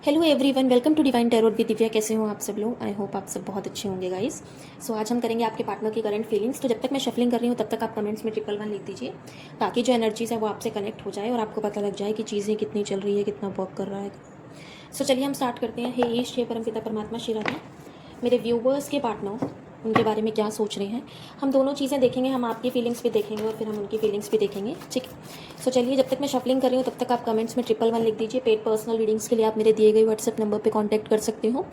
Hello everyone, welcome to divine tarot with Divya. कैसे हो आप सब लोग? आई होप आप सब बहुत अच्छे होंगे गाइस। सो आज हम करेंगे आपके पार्टनर की करंट फीलिंग्स। तो जब तक मैं शफलिंग कर रही हूँ तब तक आप कमेंट्स में 111 लिख दीजिए, ताकि जो एनर्जीज है वो आपसे कनेक्ट हो जाए और आपको पता लग जाए कि चीज़ें कितनी चल रही है, कितना वर्क कर रहा है। सो चलिए हम स्टार्ट करते हैं। हे ईश, हे परमपिता परमात्मा श्री राधा, मेरे व्यूवर्स के पार्टनर उनके बारे में क्या सोच रहे हैं। हम दोनों चीज़ें देखेंगे, हम आपकी फीलिंग्स भी देखेंगे और फिर हम उनकी फीलिंग्स भी देखेंगे, ठीक है। सो चलिए, जब तक मैं शफलिंग कर रही हूँ तब तक आप कमेंट्स में 111 लिख दीजिए। पेड पर्सनल रीडिंग्स के लिए आप मेरे दिए गए व्हाट्सएप नंबर पे कांटेक्ट कर सकते हो।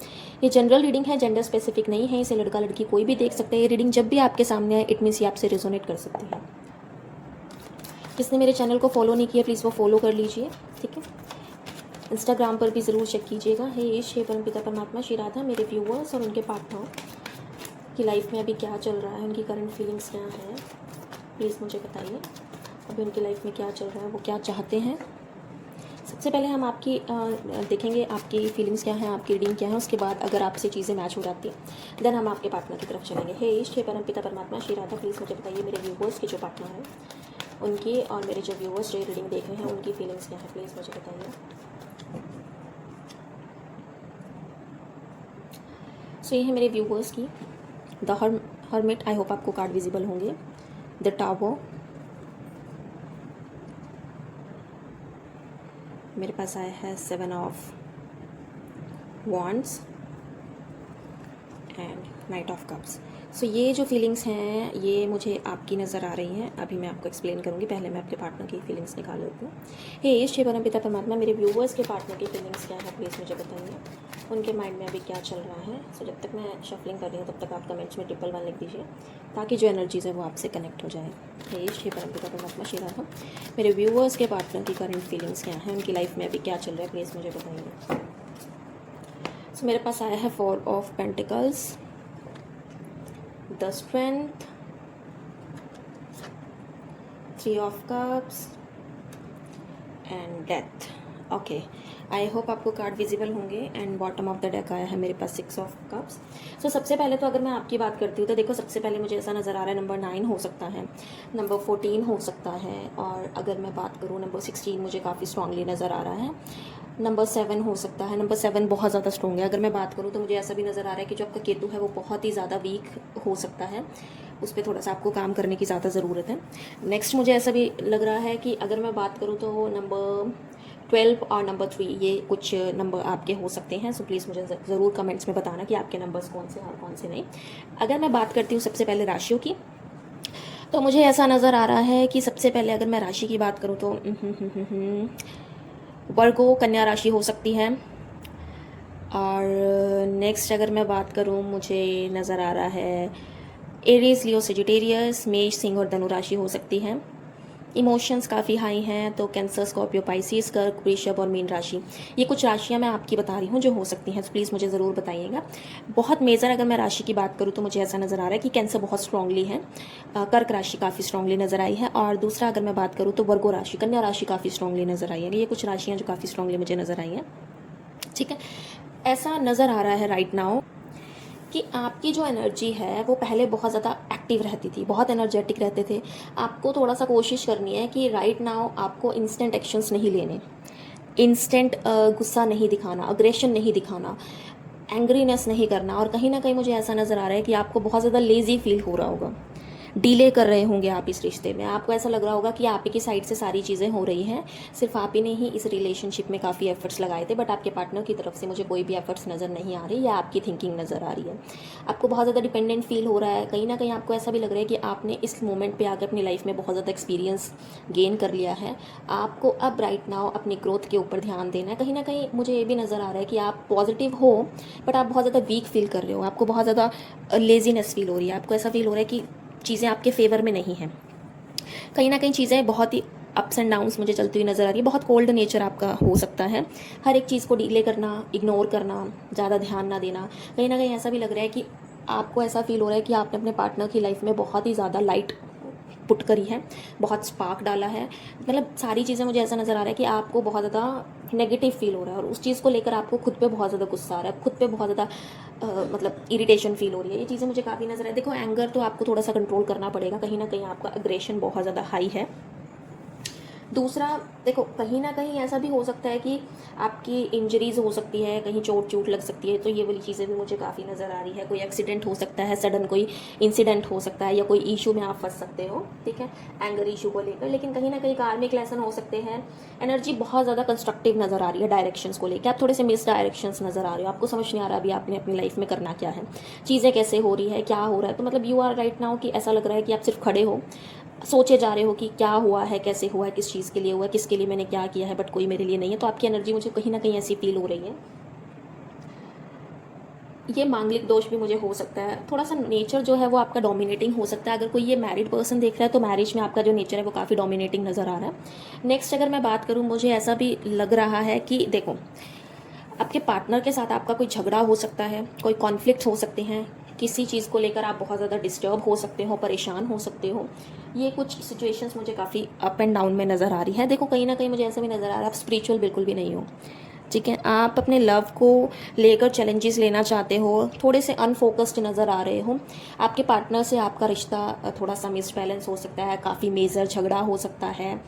ये जनरल रीडिंग है, जेंडर स्पेसिफिक नहीं है, इसे लड़का लड़की कोई भी देख सकते हैं। ये रीडिंग जब भी आपके सामने आए इट मीन्स ये आपसे रेजोनेट कर सकती है। जिसने मेरे चैनल को फॉलो नहीं किया प्लीज़ वो फॉलो कर लीजिए, ठीक है। इंस्टाग्राम पर भी ज़रूर चेक कीजिएगा। हे ईश, हे परमपिता परमात्मा श्री राधा, मेरे व्यूवर्स और उनके पार्टनर की लाइफ में अभी क्या चल रहा है, उनकी करंट फीलिंग्स क्या है, प्लीज़ मुझे बताइए। अभी उनकी लाइफ में क्या चल रहा है, वो क्या चाहते हैं। सबसे पहले हम आपकी देखेंगे आपकी फीलिंग्स क्या हैं, आपकी रीडिंग क्या है। उसके बाद अगर आपसे चीज़ें मैच हो जाती हैं देन हम आपके पार्टनर की तरफ चलेंगे। हे ईश, हे परमपिता परमात्मा श्री राधा, प्लीज़ मुझे बताइए मेरे व्यूवर्स के जो पार्टनर हैं उनकी और मेरे जो व्यूवर्स जो रीडिंग देख रहे हैं उनकी फीलिंग्स क्या है, प्लीज़ मुझे बताइए। सो ये है मेरे व्यूवर्स की द हर्मिट। आई होप आपको कार्ड विजिबल होंगे। द टावर, मेरे पास आया है 7 of wands and knight of cups. So ये जो फीलिंग्स हैं ये मुझे आपकी नज़र आ रही हैं, अभी मैं आपको एक्सप्लेन करूँगी। पहले मैं आपके पार्टनर की फीलिंग्स निकाल लेती हूँ। हे ईश, हे परमपिता परमात्मा, मेरे व्यूवर्स के पार्टनर की फीलिंग्स क्या है, प्लीज़ मुझे बताइए। उनके माइंड में अभी क्या चल रहा है। सो जब तक मैं शफलिंग कर रही हूँ तब तक आप कमेंट्स में 111 लिख दीजिए, ताकि जो एनर्जीज है वो आपसे कनेक्ट हो जाए। हे ईश, हे परमपिता परमात्मा श्री राधा, मेरे व्यूवर्स के पार्टनर की करंट फीलिंग्स क्या हैं, उनकी लाइफ में अभी क्या चल रहा है, प्लीज़ मुझे बताइए। सो मेरे पास आया है 4 of pentacles, the strength, 3 of cups and death. Okay, I hope आपको कार्ड विजिबल होंगे। And bottom of the deck आया है मेरे पास 6 ऑफ कप्स। सो सबसे पहले तो अगर मैं आपकी बात करती हूँ तो देखो, सबसे पहले मुझे ऐसा नज़र आ रहा है नंबर 9 हो सकता है, नंबर 14 हो सकता है, और अगर मैं बात करूँ नंबर 16 मुझे काफ़ी स्ट्रांगली नज़र आ रहा है। नंबर 7 हो सकता है, नंबर 7 बहुत ज़्यादा स्ट्रॉन्ग है। अगर मैं बात करूँ तो मुझे ऐसा भी नज़र आ रहा है कि जो आपका केतु है वो बहुत ही ज़्यादा वीक हो सकता है, उस पर थोड़ा सा आपको काम करने की ज़्यादा ज़रूरत है। नेक्स्ट मुझे ऐसा भी लग रहा है कि अगर मैं बात करूँ तो नंबर 12 और नंबर 3 ये कुछ नंबर आपके हो सकते हैं। सो प्लीज़ मुझे ज़रूर कमेंट्स में बताना कि आपके नंबर्स कौन से हैं और कौन से नहीं। अगर मैं बात करती हूँ सबसे पहले राशियों की, तो मुझे ऐसा नज़र आ रहा है कि सबसे पहले अगर मैं राशि की बात करूँ तो वर्गो कन्या राशि हो सकती है। और नेक्स्ट अगर मैं बात करूँ मुझे नज़र आ रहा है एरीज, लियो, सेजिटेरियस, मेष, सिंह और धनु राशि हो सकती है। इमोशंस काफ़ी हाई हैं तो कैंसर, स्कॉर्पियो, पाइसिस, कर्क, वृषभ और मीन राशि, ये कुछ राशियां मैं आपकी बता रही हूँ जो हो सकती हैं। तो प्लीज़ मुझे ज़रूर बताइएगा। बहुत मेजर अगर मैं राशि की बात करूँ तो मुझे ऐसा नज़र आ रहा है कि कैंसर बहुत स्ट्रांगली है, कर्क राशि काफ़ी स्ट्रांगली नज़र आई है, और दूसरा अगर मैं बात करूँ तो वर्गो राशि, कन्या राशि काफ़ी स्ट्रांगली नज़र आई है। ये कुछ राशियाँ जो काफ़ी स्ट्रांगली मुझे नज़र आई हैं, ठीक है। ऐसा नज़र आ रहा है राइट नाउ कि आपकी जो एनर्जी है वो पहले बहुत ज़्यादा एक्टिव रहती थी, बहुत एनर्जेटिक रहते थे। आपको थोड़ा सा कोशिश करनी है कि राइट नाउ आपको इंस्टेंट एक्शंस नहीं लेने, इंस्टेंट गुस्सा नहीं दिखाना, अग्रेशन नहीं दिखाना, एंग्रीनेस नहीं करना। और कहीं ना कहीं मुझे ऐसा नज़र आ रहा है कि आपको बहुत ज़्यादा लेज़ी फील हो रहा होगा, डिले कर रहे होंगे आप इस रिश्ते में। आपको ऐसा लग रहा होगा कि आप ही की साइड से सारी चीज़ें हो रही हैं, सिर्फ आप ही ने ही इस रिलेशनशिप में काफ़ी एफर्ट्स लगाए थे, बट आपके पार्टनर की तरफ से मुझे कोई भी एफर्ट्स नज़र नहीं आ रही, या आपकी थिंकिंग नज़र आ रही है। आपको बहुत ज़्यादा डिपेंडेंट फील हो रहा है। कहीं ना कहीं आपको ऐसा भी लग रहा है कि आपने इस मोमेंट पर आकर अपनी लाइफ में बहुत ज़्यादा एक्सपीरियंस गेन कर लिया है। आपको अब राइट नाउ अपनी ग्रोथ के ऊपर ध्यान देना है। कहीं ना कहीं मुझे ये भी नज़र आ रहा है कि आप पॉजिटिव हो बट आप बहुत ज़्यादा वीक फील कर रहे हो, आपको बहुत ज़्यादा लेजीनेस फील हो रही है, आपको ऐसा फील हो रहा है कि चीज़ें आपके फेवर में नहीं हैं। कहीं ना कहीं चीज़ें बहुत ही अप्स एंड डाउन्स मुझे चलती हुई नज़र आ रही है। बहुत कोल्ड नेचर आपका हो सकता है, हर एक चीज़ को डिले करना, इग्नोर करना, ज़्यादा ध्यान ना देना। कहीं ना कहीं ऐसा भी लग रहा है कि आपको ऐसा फील हो रहा है कि आपने अपने पार्टनर की लाइफ में बहुत ही ज़्यादा लाइट पुट करी है, बहुत स्पार्क डाला है। मतलब सारी चीज़ें मुझे ऐसा नज़र आ रहा है कि आपको बहुत ज़्यादा नेगेटिव फील हो रहा है, और उस चीज़ को लेकर आपको खुद पे बहुत ज़्यादा गुस्सा आ रहा है, खुद पे बहुत ज़्यादा मतलब इरिटेशन फील हो रही है। ये चीज़ें मुझे काफ़ी नज़र है। देखो, एंगर तो आपको थोड़ा सा कंट्रोल करना पड़ेगा, कहीं ना कहीं आपका अग्रेशन बहुत ज़्यादा हाई है। दूसरा देखो, कहीं ना कहीं ऐसा भी हो सकता है कि आपकी इंजरीज हो सकती है, कहीं चोट चोट लग सकती है, तो ये वाली चीज़ें भी मुझे काफ़ी नज़र आ रही है। कोई एक्सीडेंट हो सकता है, सडन कोई इंसिडेंट हो सकता है, या कोई इशू में आप फंस सकते हो, ठीक है, एंगर इशू को लेकर। लेकिन कहीं ना कहीं कार्मिक लेसन हो सकते हैं। एनर्जी बहुत ज़्यादा कंस्ट्रक्टिव नज़र आ रही है डायरेक्शंस को लेकर। आप थोड़े से मिस डायरेक्शंस नज़र आ रहे हो, आपको समझ नहीं आ रहा अभी आपने अपनी लाइफ में करना क्या है, चीज़ें कैसे हो रही है, क्या हो रहा है। तो मतलब यू आर राइट नाउ कि ऐसा लग रहा है कि आप सिर्फ खड़े हो, सोचे जा रहे हो कि क्या हुआ है, कैसे हुआ है, किस चीज़ के लिए हुआ है, किसके लिए मैंने क्या किया है, बट कोई मेरे लिए नहीं है। तो आपकी एनर्जी मुझे कहीं ना कहीं ऐसी फील हो रही है। ये मांगलिक दोष भी मुझे हो सकता है, थोड़ा सा नेचर जो है वो आपका डोमिनेटिंग हो सकता है। अगर कोई ये मैरिड पर्सन देख रहा है तो मैरिज में आपका जो नेचर है वो काफ़ी डोमिनेटिंग नज़र आ रहा है। नेक्स्ट अगर मैं बात करूँ, मुझे ऐसा भी लग रहा है कि देखो, आपके पार्टनर के साथ आपका कोई झगड़ा हो सकता है, कोई कॉन्फ्लिक्ट हो सकते हैं, किसी चीज़ को लेकर आप बहुत ज़्यादा डिस्टर्ब हो सकते हो, परेशान हो सकते हो। ये कुछ सिचुएशंस मुझे काफ़ी अप एंड डाउन में नज़र आ रही है। देखो, कहीं ना कहीं मुझे ऐसा भी नज़र आ रहा है आप स्पिरिचुअल बिल्कुल भी नहीं हो, ठीक है। आप अपने लव को लेकर चैलेंजेस लेना चाहते हो, थोड़े से अनफोकस्ड नज़र आ रहे हो। आपके पार्टनर से आपका रिश्ता थोड़ा सा मिसबैलेंस हो सकता है, काफ़ी मेजर झगड़ा हो सकता है,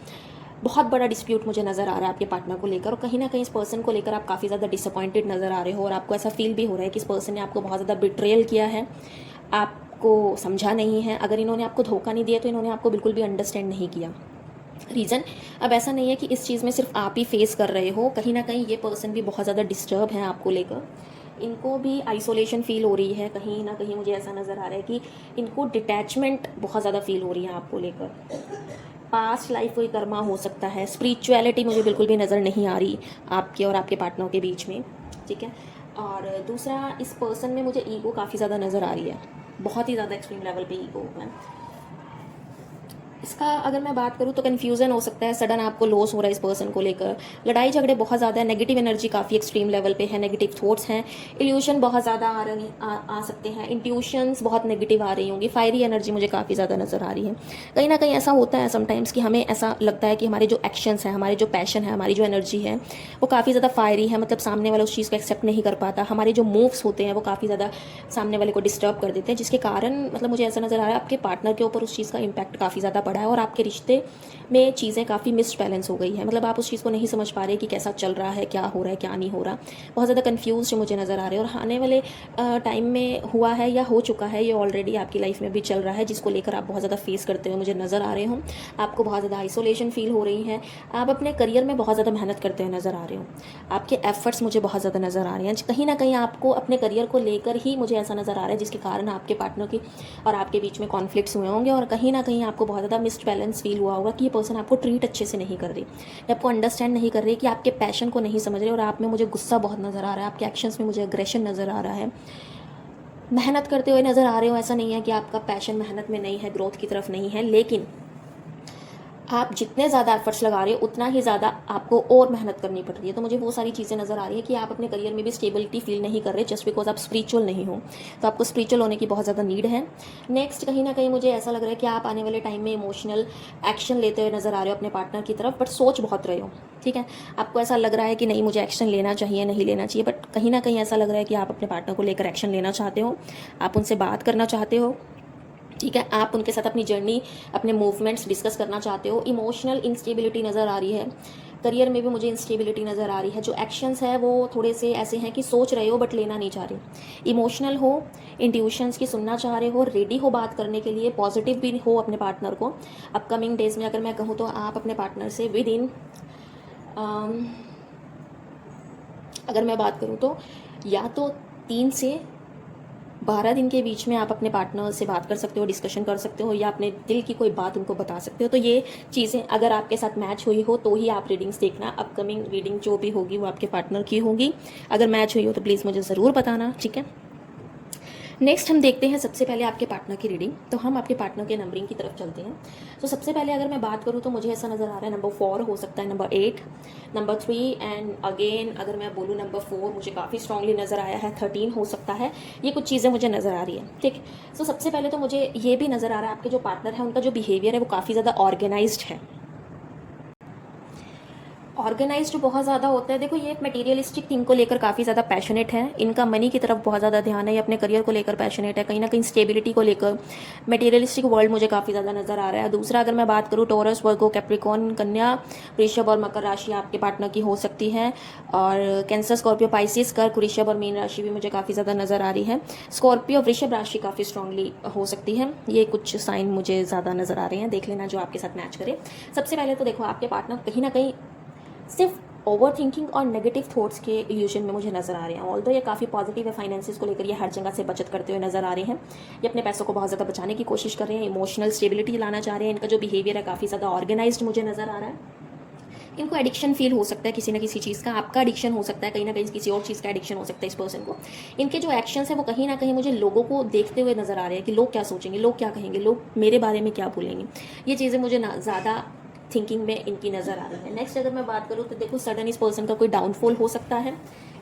बहुत बड़ा डिस्प्यूट मुझे नज़र आ रहा है आपके पार्टनर को लेकर। और कहीं ना कहीं इस पर्सन को लेकर आप काफ़ी ज़्यादा डिसअपॉइंटेड नज़र आ रहे हो, और आपको ऐसा फील भी हो रहा है कि इस पर्सन ने आपको बहुत ज़्यादा बिट्रेयल किया है, आपको समझा नहीं है। अगर इन्होंने आपको धोखा नहीं दिया तो इन्होंने आपको बिल्कुल भी अंडरस्टैंड नहीं किया। रीज़न, अब ऐसा नहीं है कि इस चीज़ में सिर्फ आप ही फेस कर रहे हो, कहीं ना कहीं ये पर्सन भी बहुत ज़्यादा डिस्टर्ब है आपको लेकर। इनको भी आइसोलेशन फील हो रही है, कहीं ना कहीं मुझे ऐसा नज़र आ रहा है कि इनको डिटैचमेंट बहुत ज़्यादा फील हो रही है आपको लेकर। पास्ट लाइफ कोई कर्मा हो सकता है, स्पिरिचुअलिटी मुझे बिल्कुल भी नज़र नहीं आ रही आपके और आपके पार्टनर के बीच में, ठीक है। और दूसरा, इस पर्सन में मुझे ईगो काफ़ी ज़्यादा नज़र आ रही है, बहुत ही ज़्यादा एक्सट्रीम लेवल पे ईगो है। इसका अगर मैं बात करूँ तो कन्फ्यूज़न हो सकता है, सडन आपको लॉस हो रहा है इस पर्सन को लेकर, लड़ाई झगड़े बहुत ज़्यादा है, नेगेटिव एनर्जी काफ़ी एक्सट्रीम लेवल पे है, नेगेटिव थॉट्स हैं, इल्यूशन बहुत ज़्यादा आ सकते हैं, इंट्यूशंस बहुत नेगेटिव आ रही होंगी, फायरी एनर्जी मुझे काफ़ी ज़्यादा नज़र आ रही है। कहीं ना कहीं ऐसा होता है समटाइम्स कि हमें ऐसा लगता है कि हमारे जो एक्शंस हैं, हमारे जो पैशन है, हमारी जो एनर्जी है वो काफ़ी ज़्यादा फायरी है, मतलब सामने वाला उस चीज़ को एक्सेप्ट नहीं कर पाता। हमारे जो मूव्स होते हैं वो काफ़ी ज़्यादा सामने वाले को डिस्टर्ब कर देते हैं, जिसके कारण मतलब मुझे ऐसा नज़र आ रहा है आपके पार्टनर के ऊपर उस चीज़ का इम्पैक्ट काफ़ी ज़्यादा पड़ा है, और आपके रिश्ते में चीज़ें काफ़ी मिसबैलेंस हो गई है। मतलब आप उस चीज़ को नहीं समझ पा रहे कि कैसा चल रहा है, क्या हो रहा है, क्या नहीं हो रहा, बहुत ज़्यादा कन्फ्यूज मुझे नज़र आ रहे हैं। और आने वाले टाइम में हुआ है या हो चुका है, ये ऑलरेडी आपकी लाइफ में भी चल रहा है, जिसको लेकर आप बहुत ज़्यादा फेस करते हुए मुझे नज़र आ रहे हो। आपको बहुत ज़्यादा आइसोलेशन फील हो रही है, आप अपने करियर में बहुत ज़्यादा मेहनत करते हुए नज़र आ रहे हो, आपके एफर्ट्स मुझे बहुत ज़्यादा नज़र आ रहे हैं। कहीं ना कहीं आपको अपने करियर को लेकर ही मुझे ऐसा नज़र आ रहा है, जिसके कारण आपके पार्टनर की और आपके बीच में कॉन्फ्लिक्ट्स हुए होंगे, और कहीं ना कहीं आपको बहुत ज़्यादा मिस्ड बैलेंस फील हुआ होगा कि ये पर्सन आपको ट्रीट अच्छे से नहीं कर रही, या आपको अंडरस्टैंड नहीं कर रही, कि आपके पैशन को नहीं समझ रहे। और आप में मुझे गुस्सा बहुत नज़र आ रहा है, आपके एक्शंस में मुझे अग्रेशन नज़र आ रहा है, मेहनत करते हुए नज़र आ रहे हो। ऐसा नहीं है कि आपका पैशन मेहनत में नहीं है, ग्रोथ की तरफ नहीं है, लेकिन आप जितने ज़्यादा एफर्ट्स लगा रहे हो उतना ही ज़्यादा आपको और मेहनत करनी पड़ रही है। तो मुझे वो सारी चीज़ें नज़र आ रही है कि आप अपने करियर में भी स्टेबिलिटी फील नहीं कर रहे, जस्ट बिकॉज आप स्पिरिचुअल नहीं हो। तो आपको स्पिरिचुअल होने की बहुत ज़्यादा नीड है। नेक्स्ट, कहीं ना कहीं मुझे ऐसा लग रहा है कि आप आने वाले टाइम में इमोशनल एक्शन लेते हुए नज़र आ रहे हो अपने पार्टनर की तरफ, बट सोच बहुत रहे हो, ठीक है। आपको ऐसा लग रहा है कि नहीं, मुझे एक्शन लेना चाहिए, नहीं लेना चाहिए, बट कहीं ना कहीं ऐसा लग रहा है कि आप अपने पार्टनर को लेकर एक्शन लेना चाहते हो, आप उनसे बात करना चाहते हो, ठीक है। आप उनके साथ अपनी जर्नी, अपने मूवमेंट्स डिस्कस करना चाहते हो। इमोशनल इंस्टेबिलिटी नज़र आ रही है, करियर में भी मुझे इंस्टेबिलिटी नज़र आ रही है। जो एक्शंस है वो थोड़े से ऐसे हैं कि सोच रहे हो बट लेना नहीं चाह रहे, इमोशनल हो, इंट्यूशंस की सुनना चाह रहे हो, रेडी हो बात करने के लिए, पॉजिटिव भी हो अपने पार्टनर को। अपकमिंग डेज में अगर मैं कहूँ तो आप अपने पार्टनर से विद इन, अगर मैं बात करूँ तो या तो 3 से 12 दिन के बीच में आप अपने पार्टनर से बात कर सकते हो, डिस्कशन कर सकते हो, या अपने दिल की कोई बात उनको बता सकते हो। तो ये चीज़ें अगर आपके साथ मैच हुई हो तो ही आप रीडिंग्स देखना। अपकमिंग रीडिंग जो भी होगी वो आपके पार्टनर की होगी। अगर मैच हुई हो तो प्लीज़ मुझे ज़रूर बताना, ठीक है। नेक्स्ट हम देखते हैं सबसे पहले आपके पार्टनर की रीडिंग। तो हम आपके पार्टनर के नंबरिंग की तरफ चलते हैं। तो सबसे पहले अगर मैं बात करूँ तो मुझे ऐसा नज़र आ रहा है नंबर 4 हो सकता है, नंबर 8, नंबर 3, एंड अगेन अगर मैं बोलूँ नंबर 4 मुझे काफ़ी स्ट्रांगली नज़र आया है, 13 हो सकता है। ये कुछ चीज़ें मुझे नज़र आ रही है, ठीक। तो सबसे पहले तो मुझे ये भी नज़र आ रहा है आपके जो पार्टनर है उनका जो बिहेवियर है वो काफ़ी ज़्यादा ऑर्गेनाइज्ड है। ऑर्गेनाइज्ड बहुत ज़्यादा होता है। देखो ये मटेरियलिस्टिक थिंग को लेकर काफ़ी ज़्यादा पैशनेट है, इनका मनी की तरफ बहुत ज़्यादा ध्यान है, ये अपने करियर को लेकर पैशनेट है, कहीं ना कहीं स्टेबिलिटी को लेकर मटेरियलिस्टिक वर्ल्ड मुझे काफ़ी ज़्यादा नज़र आ रहा है। दूसरा अगर मैं बात करूँ टॉरस, वर्गो, कैप्रिकॉर्न, कन्या, वृषभ और मकर राशि आपके पार्टनर की हो सकती है। और कैंसर, स्कॉर्पियो, पाइसिस, कर्क, वृषभ और मीन राशि भी मुझे काफ़ी ज़्यादा नज़र आ रही है। स्कॉर्पियो वृषभ राशि काफ़ी स्ट्रांगली हो सकती है, ये कुछ साइन मुझे ज़्यादा नज़र आ रहे हैं, देख लेना जो आपके साथ मैच करे। सबसे पहले तो देखो आपके पार्टनर कहीं ना कहीं सिर्फ ओवर थिंकिंग और नेगेटिव थॉट्स के इल्यूजन में मुझे नज़र आ रहे हैं। ऑल्दो ये काफ़ी पॉजिटिव है, फाइनेंसिस को लेकर ये हर जगह से बचत करते हुए नज़र आ रहे हैं, ये अपने पैसों को बहुत ज़्यादा बचाने की कोशिश कर रहे हैं, इमोशनल स्टेबिलिटी लाना चाह रहे हैं, इनका जो बिहेवियर है काफ़ी ज़्यादा ऑर्गेनाइज्ड मुझे नज़र आ रहा है। इनको एडिक्शन फील हो सकता है किसी ना किसी चीज़ का, आपका एडिक्शन हो सकता है, कहीं ना कहीं किसी और चीज़ का एडिक्शन हो सकता है इस पर्सन को। इनके जो एक्शंस है वो कहीं ना कहीं मुझे लोगों को देखते हुए नज़र आ रहे हैं कि लोग क्या सोचेंगे, लोग क्या कहेंगे, लोग मेरे बारे में क्या बोलेंगे, ये चीज़ें मुझे ना ज़्यादा थिंकिंग में इनकी नज़र आ रही है। नेक्स्ट अगर मैं बात करूँ तो देखो सडन इस पर्सन का कोई डाउनफॉल हो सकता है,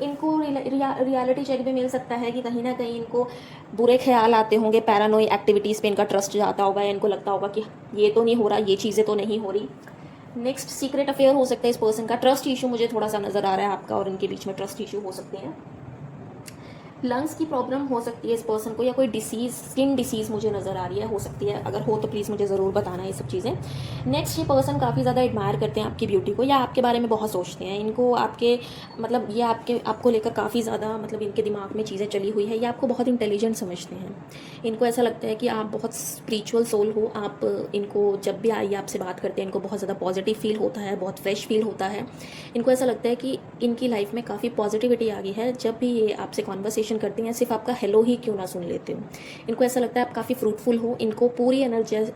इनको रियलिटी चेक भी मिल सकता है कि कहीं ना कहीं इनको बुरे ख्याल आते होंगे, पैरानोई एक्टिविटीज़ पे इनका ट्रस्ट जाता होगा, इनको लगता होगा कि ये तो नहीं हो रहा, ये चीज़ें तो नहीं हो रही। नेक्स्ट सीक्रेट अफेयर हो सकता है इस पर्सन का, ट्रस्ट इशू मुझे थोड़ा सा नज़र आ रहा है, आपका और इनके बीच में ट्रस्ट इशू हो सकते हैं। लंग्स की प्रॉब्लम हो सकती है इस पर्सन को, या कोई डिसीज़, स्किन डिसीज़ मुझे नज़र आ रही है, हो सकती है, अगर हो तो प्लीज़ मुझे ज़रूर बताना ये सब चीज़ें। नेक्स्ट ये पर्सन काफ़ी ज़्यादा एडमायर करते हैं आपकी ब्यूटी को, या आपके बारे में बहुत सोचते हैं, इनको आपके मतलब ये आपको लेकर काफ़ी ज़्यादा मतलब इनके दिमाग में चीज़ें चली हुई है, ये आपको बहुत इंटेलिजेंट समझते हैं, इनको ऐसा लगता है कि आप बहुत स्पिरिचुअल सोल हो, आप इनको जब भी आइए आपसे बात करते हैं इनको बहुत ज़्यादा पॉजिटिव फील होता है, बहुत फ्रेश फील होता है, इनको ऐसा लगता है कि इनकी लाइफ में काफ़ी पॉजिटिविटी आ गई है, जब भी ये आपसे कॉन्वर्सेशन करते हैं सिर्फ आपका हेलो ही क्यों ना सुन लेते हो, इनको ऐसा लगता है आप काफ़ी फ्रूटफुल हो, इनको पूरी एनर्जीज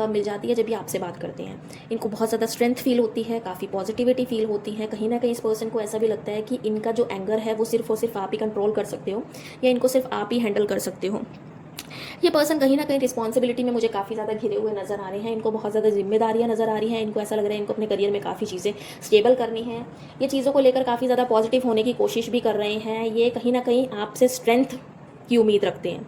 मिल जाती है जब भी आपसे बात करते हैं, इनको बहुत ज़्यादा स्ट्रेंथ फील होती है, काफ़ी पॉजिटिविटी फील होती है, कहीं ना कहीं इस पर्सन को ऐसा भी लगता है कि इनका जो एंगर है वो सिर्फ और सिर्फ आप ही कंट्रोल कर सकते हो, या इनको सिर्फ आप ही हैंडल कर सकते हो। ये पर्सन कहीं ना कहीं रिस्पॉन्सिबिलिटी में मुझे काफ़ी ज़्यादा घिरे हुए नज़र आ रहे हैं, इनको बहुत ज़्यादा जिम्मेदारियां नज़र आ रही हैं, इनको ऐसा लग रहा है इनको अपने करियर में काफ़ी चीज़ें स्टेबल करनी है, ये चीज़ों को लेकर काफ़ी ज़्यादा पॉजिटिव होने की कोशिश भी कर रहे हैं, ये कहीं ना कहीं आपसे स्ट्रेंथ की उम्मीद रखते हैं।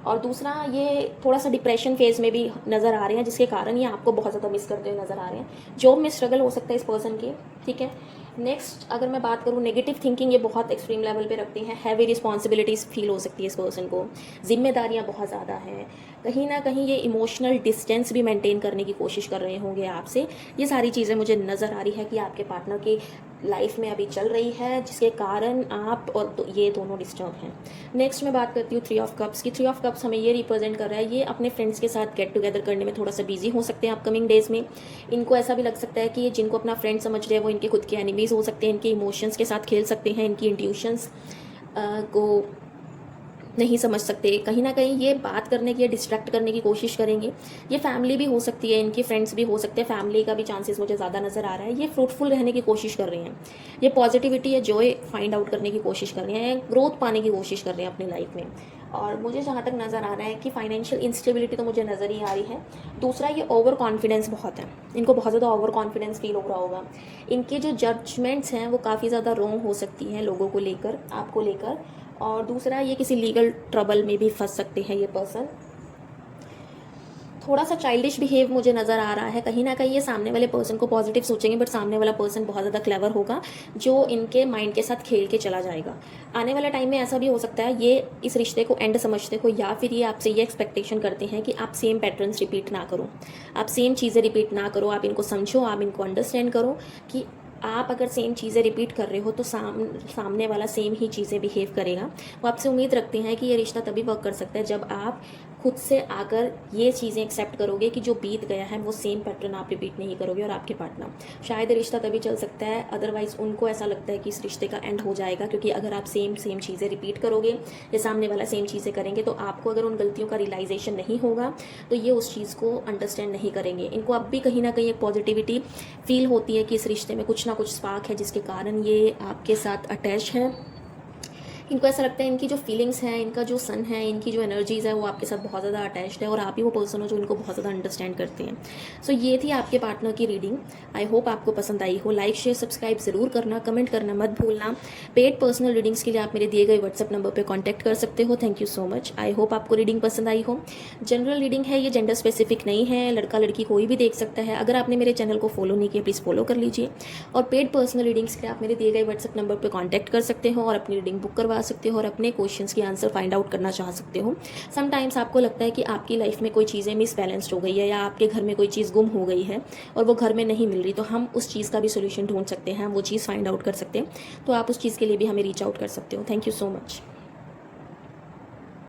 और दूसरा ये थोड़ा सा डिप्रेशन फेज में भी नज़र आ रहे हैं, जिसके कारण ये आपको बहुत ज़्यादा मिस करते हुए नज़र आ रहे हैं, जॉब में स्ट्रगल हो सकता है इस पर्सन के, ठीक है। नेक्स्ट अगर मैं बात करूँ नेगेटिव थिंकिंग ये बहुत एक्सट्रीम लेवल पे रखते हैं, हैवी रिस्पॉन्सिबिलिटीज़ फील हो सकती है इस पर्सन को, जिम्मेदारियाँ बहुत ज़्यादा हैं, कहीं ना कहीं ये इमोशनल डिस्टेंस भी मेंटेन करने की कोशिश कर रहे होंगे आपसे, ये सारी चीज़ें मुझे नज़र आ रही है कि आपके पार्टनर की लाइफ में अभी चल रही है, जिसके कारण आप और ये दोनों डिस्टर्ब हैं। नेक्स्ट मैं बात करती हूँ 3 ऑफ कप्स की। 3 ऑफ कप्स हमें ये रिप्रेजेंट कर रहा है, ये अपने फ्रेंड्स के साथ गेट टुगेदर करने में थोड़ा सा बिजी हो सकते हैं अपकमिंग डेज में, इनको ऐसा भी लग सकता है कि ये जिनको अपना फ्रेंड समझ रहे हैं वो इनके खुद के एनिमीज़ हो सकते हैं, इनके इमोशंस के साथ खेल सकते हैं, इनकी इंट्यूशंस को नहीं समझ सकते, कहीं ना कहीं ये बात करने की या डिस्ट्रैक्ट करने की कोशिश करेंगे, ये फैमिली भी हो सकती है, इनकी फ्रेंड्स भी हो सकते हैं, फैमिली का भी चांसेस मुझे ज़्यादा नज़र आ रहा है, ये फ्रूटफुल रहने की कोशिश कर रहे हैं, ये पॉजिटिविटी या जॉय फाइंड आउट करने की कोशिश कर रहे हैं, ग्रोथ पाने की कोशिश कर रहे हैं अपनी लाइफ में। और मुझे जहाँ तक नज़र आ रहा है कि फाइनेंशियल इंस्टेबिलिटी तो मुझे नज़र ही आ रही है। दूसरा ये ओवर कॉन्फिडेंस बहुत है, इनको बहुत ज़्यादा ओवर कॉन्फिडेंस फील हो रहा होगा, इनके जो जजमेंट्स हैं वो काफ़ी ज़्यादा रॉन्ग हो सकती हैं लोगों को लेकर, आपको लेकर। और दूसरा ये किसी लीगल ट्रबल में भी फंस सकते हैं ये पर्सन। थोड़ा सा चाइल्डिश बिहेव मुझे नज़र आ रहा है, कहीं ना कहीं ये सामने वाले पर्सन को पॉजिटिव सोचेंगे, बट सामने वाला पर्सन बहुत ज़्यादा क्लेवर होगा जो इनके माइंड के साथ खेल के चला जाएगा। आने वाला टाइम में ऐसा भी हो सकता है ये इस रिश्ते को एंड समझते हो, या फिर ये आपसे ये एक्सपेक्टेशन करते हैं कि आप सेम पैटर्न्स रिपीट ना करो, आप सेम चीज़ें रिपीट ना करो, आप इनको समझो, आप इनको अंडरस्टैंड करो कि आप अगर सेम चीज़ें रिपीट कर रहे हो तो सामने वाला सेम ही चीज़ें बिहेव करेगा। वो आपसे उम्मीद रखते हैं कि ये रिश्ता तभी वर्क कर सकता है जब आप खुद से आकर ये चीज़ें एक्सेप्ट करोगे कि जो बीत गया है वो सेम पैटर्न आप रिपीट नहीं करोगे, और आपके पार्टनर शायद रिश्ता तभी चल सकता है, अदरवाइज़ उनको ऐसा लगता है कि इस रिश्ते का एंड हो जाएगा, क्योंकि अगर आप सेम चीज़ें रिपीट करोगे या सामने वाला सेम चीज़ें करेंगे तो आपको अगर उन गलतियों का रियलाइजेशन नहीं होगा तो ये उस चीज़ को अंडरस्टैंड नहीं करेंगे। इनको अब भी कहीं ना कहीं एक पॉजिटिविटी फील होती है कि इस रिश्ते में कुछ ना कुछ स्पार्क है जिसके कारण ये आपके साथ अटैच है। इनको ऐसा लगता है इनकी जो फीलिंग्स हैं, इनका जो सन है, इनकी जो एनर्जीज़ है वो आपके साथ बहुत ज़्यादा अटैच्ड है और आप ही वो पर्सन हो जो इनको बहुत ज़्यादा अंडरस्टैंड करते हैं। सो ये थी आपके पार्टनर की रीडिंग। आई होप आपको पसंद आई हो। लाइक शेयर सब्सक्राइब ज़रूर करना, कमेंट करना मत भूलना। पेड पर्सनल रीडिंग्स के लिए आप मेरे दिए गए व्हाट्सअप नंबर पर कॉन्टैक्ट कर सकते हो। Thank you so much. I hope आपको रीडिंग पसंद आई हो। जनरल रीडिंग है, ये जेंडर स्पेसिफिक नहीं है, लड़का लड़की कोई भी देख सकता है। अगर आपने मेरे चैनल को फॉलो नहीं किया प्लीज़ फॉलो कर लीजिए। और पेड पर्सनल रीडिंग्स के लिए आप मेरे दिए गए व्हाट्सअप नंबर पर कॉन्टैक्ट कर सकते हो और अपनी रीडिंग बुक करवा सकते हो और अपने क्वेश्चंस की आंसर फाइंड आउट करना चाह सकते हो। समटाइम्स आपको लगता है कि आपकी लाइफ में कोई चीज़ें मिसबैलेंस्ड हो गई है या आपके घर में कोई चीज़ गुम हो गई है और वो घर में नहीं मिल रही, तो हम उस चीज़ का भी सोल्यूशन ढूंढ सकते हैं, वो चीज़ फाइंड आउट कर सकते हैं। तो आप उस चीज़ के लिए भी हमें रीच आउट कर सकते हो। Thank you so much.